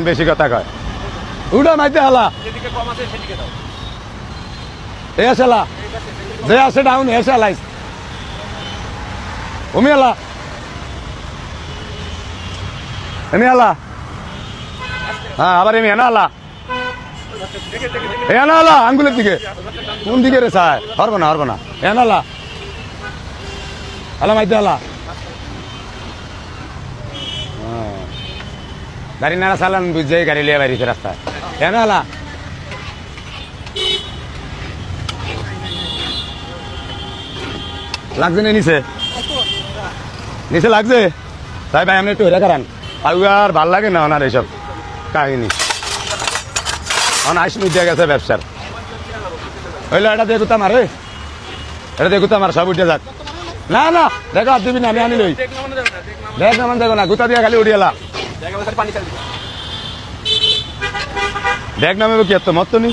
বেশি কথা কয় উড়া মাইতে হালা এ আসেলা যে আসে ডাউন এসে হালাইস ওমি হালা এমি হালা হ্যাঁ আবার এমি এনা হালা এনা হালা আঙ্গুলের দিকে কোন দিকে রে সাই হরবো না এনা হালা হালা মাইতে হালা গাড়ি নাড়া চালান বুঝে গাড়ি লিয়ে বাড়িতে রাস্তায় কেন হালা লাগছে না নিচে লাগছে তাই ভাই আপনি একটু হেরা করান আর ভাল লাগে না ওনার এইসব কাহিনী আমার আইস মিডিয়া গেছে ব্যবসার হইলো এটা দিয়ে গুতা মারে এটা দিয়ে গুতা মার সব উঠে যাক না না দেখো আর দিবি না আমি আনি লই দেখ না দেখো না গুতা দিয়ে খালি উঠিয়েলা দেখ নামে কি এত মত নি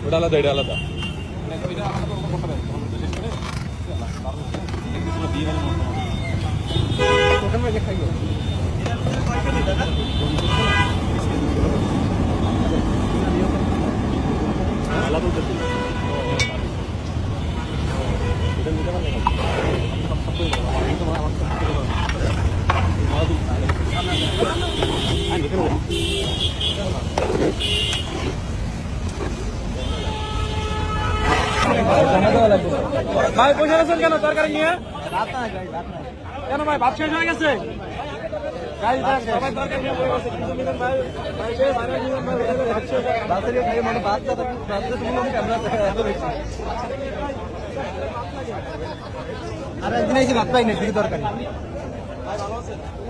ওটা আলাদা এটা আলাদা ভাই বসে আছেন কেন তরকারি নিয়ে কেন ভাই ভাত শেষ হয়ে গেছে আর একদিন ভাত পাই না তরকারি ভালো আছে